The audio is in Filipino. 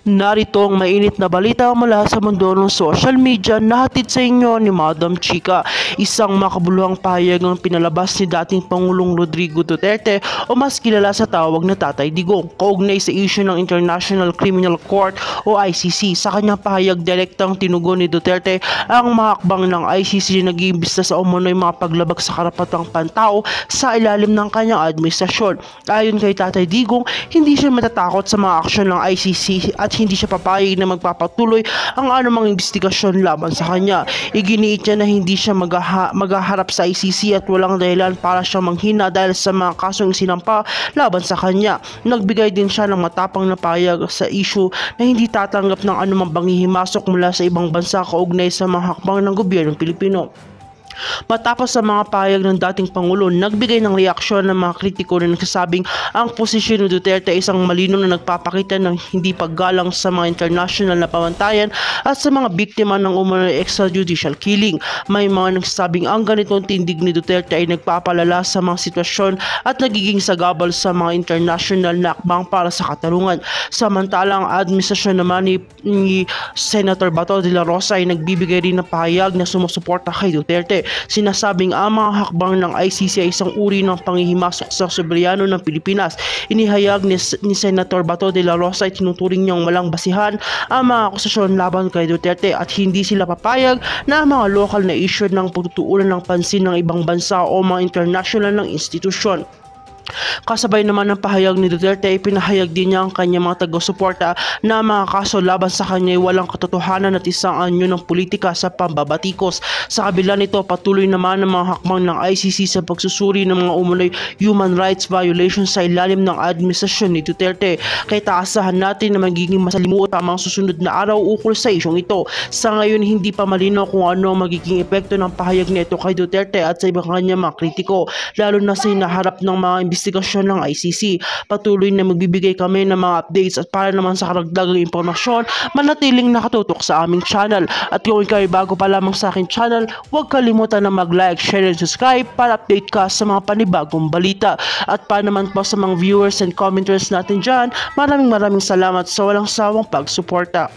Narito ang mainit na balita mula sa mundo ng social media na hatid sa inyo ni Madam Chika. Isang makabuluhang pahayag ang pinalabas ni dating Pangulong Rodrigo Duterte o mas kilala sa tawag na Tatay Digong, kaugnay sa issue ng International Criminal Court o ICC. Sa kanyang pahayag, direktang tinugon ni Duterte ang mga hakbang ng ICC na nag-iimbista sa umano'y mga paglabag sa karapatang pantao sa ilalim ng kanyang administrasyon. Ayon kay Tatay Digong, hindi siya matatakot sa mga aksyon ng ICC at hindi siya papayag na magpapatuloy ang anumang investigasyon laban sa kanya. Iginiit niya na hindi siya maghaharap sa ICC at walang dahilan para siyang manghina dahil sa mga kasong sinampa laban sa kanya. Nagbigay din siya ng matapang na pahayag sa issue na hindi tatanggap ng anumang panghihimasok mula sa ibang bansa kaugnay sa mga hakbang ng gobyernong Pilipino. Matapos sa mga pahayag ng dating Pangulo, nagbigay ng reaksyon ng mga kritiko na nagsasabing ang posisyon ni Duterte ay isang malinaw na nagpapakita ng hindi paggalang sa mga international na pamantayan at sa mga biktima ng umano'y extrajudicial killing. May mga nagsasabing ang ganitong tindig ni Duterte ay nagpapalala sa mga sitwasyon at nagiging sagabal sa mga international na akbang para sa katarungan. Samantalang ang administrasyon naman ni Senator Bato de la Rosa ay nagbibigay rin ng pahayag na sumusuporta kay Duterte. Sinasabing ang mga hakbang ng ICC ay isang uri ng panghihimasok sa soberano ng Pilipinas. Inihayag ni Senator Bato de la Rosa ay tinuturing niyang walang basihan ang mga akusasyon laban kay Duterte at hindi sila papayag na ang mga lokal na issue ng pagtutuunan ng pansin ng ibang bansa o mga international ng institusyon. Kasabay naman ng pahayag ni Duterte ay pinahayag din niya ang kanyang mga taga-suporta na mga kaso laban sa kanya ay walang katotohanan at isang anyo ng politika sa pambabatikos. Sa kabila nito, patuloy naman ang mga hakbang ng ICC sa pagsusuri ng mga umunoy human rights violations sa ilalim ng administrasyon ni Duterte. Kaya taasahan natin na magiging masalimuot ang mga susunod na araw ukol sa isyong ito. Sa ngayon, hindi pa malinaw kung ano ang magiging epekto ng pahayag nito kay Duterte at sa ibang kanyang mga kritiko, lalo na sa hinaharap ng mga investigasyon ng ICC. Patuloy na magbibigay kami ng mga updates at para naman sa karagdagang impormasyon, manatiling nakatutok sa aming channel. At kung ikaw ay bago pa lamang sa aking channel, huwag kalimutan na mag-like, share, and subscribe para update ka sa mga panibagong balita. At para naman po sa mga viewers and commenters natin dyan, maraming salamat sa walang sawang pagsuporta.